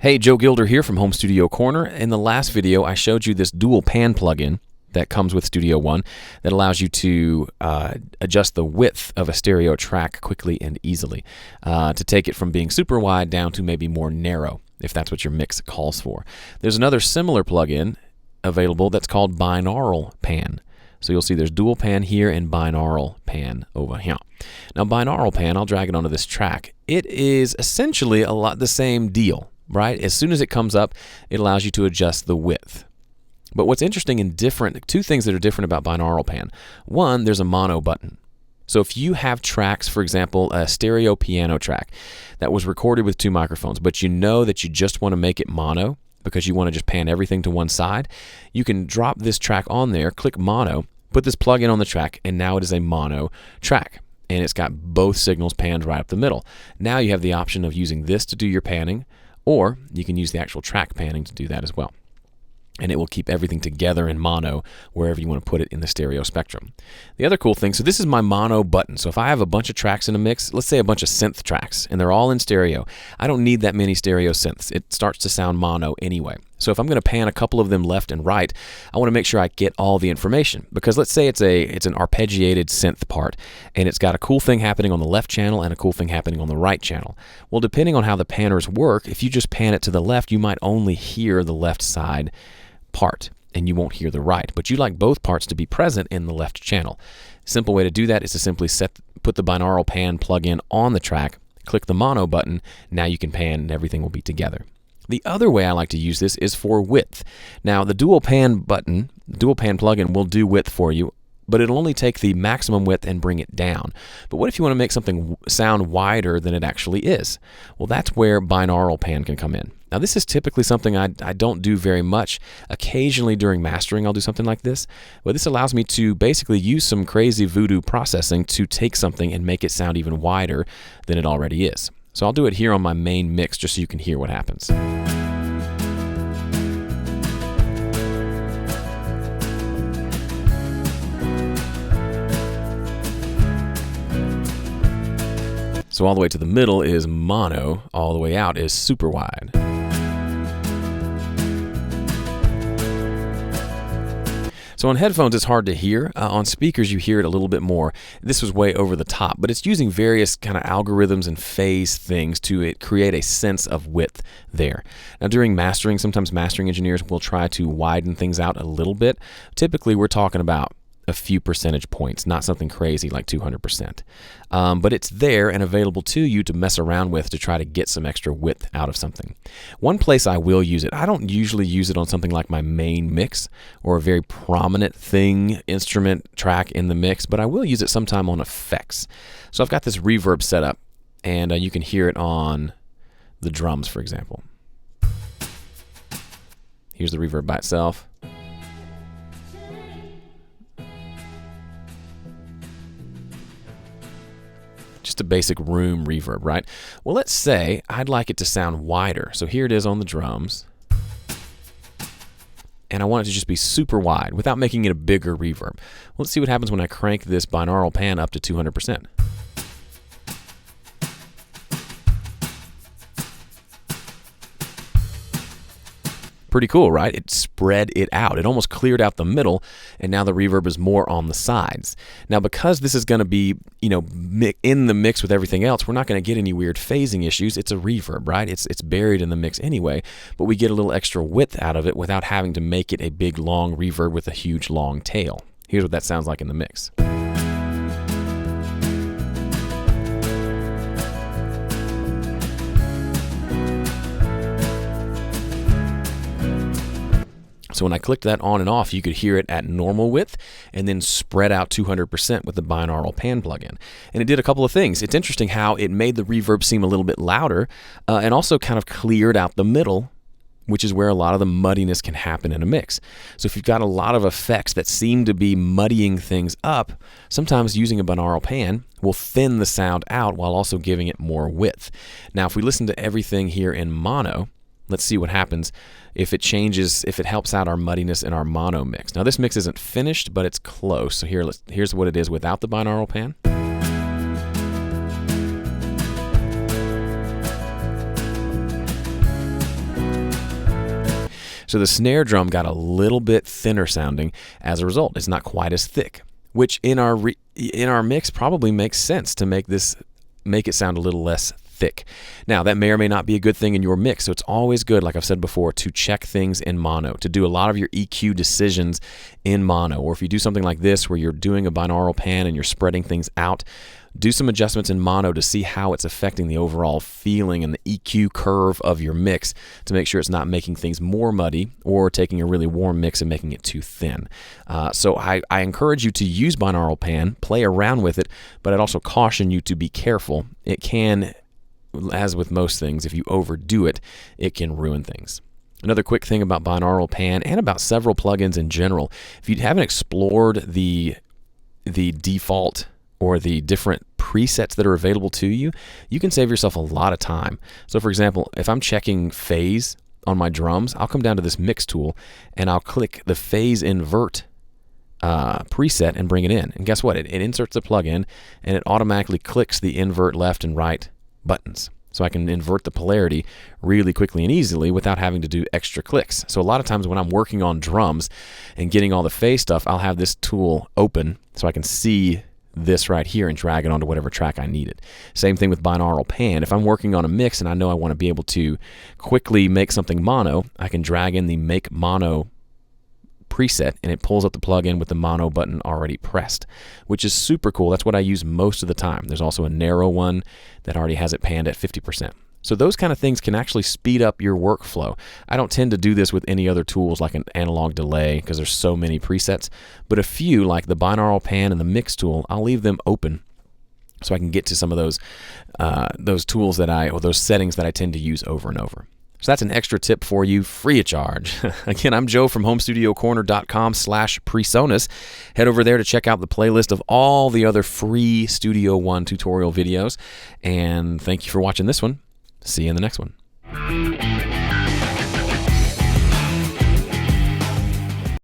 Hey, Joe Gilder here from Home Studio Corner. In the last video, I showed you this dual pan plugin that comes with Studio One that allows you to adjust the width of a stereo track quickly and easily to take it from being super wide down to maybe more narrow, if that's what your mix calls for. There's another similar plugin available that's called Binaural Pan. So you'll see there's dual pan here and binaural pan over here. Now, binaural pan, I'll drag it onto this track. It is essentially a lot the same deal. Right? As soon as it comes up, it allows you to adjust the width. But what's interesting and different, two things that are different about Binaural Pan. One, there's a mono button. So if you have tracks, for example, a stereo piano track that was recorded with two microphones, but you know that you just want to make it mono because you want to just pan everything to one side, you can drop this track on there, click mono, put this plug in on the track, and now it is a mono track. And it's got both signals panned right up the middle. Now you have the option of using this to do your panning, or you can use the actual track panning to do that as well. And it will keep everything together in mono wherever you want to put it in the stereo spectrum. The other cool thing, so this is my mono button. So if I have a bunch of tracks in a mix, let's say a bunch of synth tracks, and they're all in stereo, I don't need that many stereo synths. It starts to sound mono anyway. So if I'm going to pan a couple of them left and right, I want to make sure I get all the information. Because let's say it's an arpeggiated synth part, and it's got a cool thing happening on the left channel and a cool thing happening on the right channel. Well, depending on how the panners work, if you just pan it to the left, you might only hear the left side part, and you won't hear the right. But you like both parts to be present in the left channel. Simple way to do that is to simply put the binaural pan plug-in on the track, click the mono button, now you can pan and everything will be together. The other way I like to use this is for width. Now, the dual pan plugin will do width for you, but it'll only take the maximum width and bring it down. But what if you want to make something sound wider than it actually is? Well, that's where binaural pan can come in. Now, this is typically something I don't do very much. Occasionally during mastering, I'll do something like this. But this allows me to basically use some crazy voodoo processing to take something and make it sound even wider than it already is. So I'll do it here on my main mix just so you can hear what happens. So all the way to the middle is mono, all the way out is super wide. So on headphones, it's hard to hear. On speakers, you hear it a little bit more. This was way over the top, but it's using various kind of algorithms and phase things to create a sense of width there. Now, during mastering, sometimes mastering engineers will try to widen things out a little bit. Typically, we're talking about a few percentage points, not something crazy like 200%. But it's there and available to you to mess around with to try to get some extra width out of something. One place I will use it, I don't usually use it on something like my main mix or a very prominent instrument track in the mix, but I will use it sometime on effects. So I've got this reverb set up, and you can hear it on the drums, for example. Here's the reverb by itself. Just a basic room reverb, right? Well, let's say I'd like it to sound wider. So here it is on the drums. And I want it to just be super wide without making it a bigger reverb. Well, let's see what happens when I crank this binaural pan up to 200%. Pretty cool, right? It spread it out. It almost cleared out the middle, and now the reverb is more on the sides. Now, because this is going to be, in the mix with everything else, we're not going to get any weird phasing issues. It's a reverb, right? It's buried in the mix anyway, but we get a little extra width out of it without having to make it a big, long reverb with a huge, long tail. Here's what that sounds like in the mix. So when I clicked that on and off, you could hear it at normal width and then spread out 200% with the binaural pan plugin. And it did a couple of things. It's interesting how it made the reverb seem a little bit louder and also kind of cleared out the middle, which is where a lot of the muddiness can happen in a mix. So if you've got a lot of effects that seem to be muddying things up, sometimes using a binaural pan will thin the sound out while also giving it more width. Now, if we listen to everything here in mono, let's see what happens if it changes, if it helps out our muddiness in our mono mix. Now, this mix isn't finished, but it's close. So here's what it is without the binaural pan. So the snare drum got a little bit thinner sounding as a result. It's not quite as thick, which in our mix probably makes sense to make it sound a little less thick. Now, that may or may not be a good thing in your mix, so it's always good, like I've said before, to check things in mono, to do a lot of your EQ decisions in mono. Or if you do something like this where you're doing a binaural pan and you're spreading things out, do some adjustments in mono to see how it's affecting the overall feeling and the EQ curve of your mix to make sure it's not making things more muddy or taking a really warm mix and making it too thin. So I encourage you to use binaural pan, play around with it, but I'd also caution you to be careful. It can, as with most things, if you overdo it, it can ruin things. Another quick thing about binaural pan and about several plugins in general, if you haven't explored the default or the different presets that are available to you, you can save yourself a lot of time. So for example, if I'm checking phase on my drums, I'll come down to this mix tool and I'll click the phase invert preset and bring it in. And guess what? It inserts the plugin and it automatically clicks the invert left and right buttons. So I can invert the polarity really quickly and easily without having to do extra clicks. So a lot of times when I'm working on drums and getting all the phase stuff, I'll have this tool open so I can see this right here and drag it onto whatever track I need it. Same thing with binaural pan. If I'm working on a mix and I know I want to be able to quickly make something mono, I can drag in the make mono preset and it pulls up the plugin with the mono button already pressed, which is super cool. That's what I use most of the time. There's also a narrow one that already has it panned at 50%. So those kind of things can actually speed up your workflow. I don't tend to do this with any other tools like an analog delay because there's so many presets, but a few like the binaural pan and the mix tool, I'll leave them open so I can get to some of those tools or those settings that I tend to use over and over. So that's an extra tip for you, free of charge. Again, I'm Joe from homestudiocorner.com/presonus. Head over there to check out the playlist of all the other free Studio One tutorial videos. And thank you for watching this one. See you in the next one.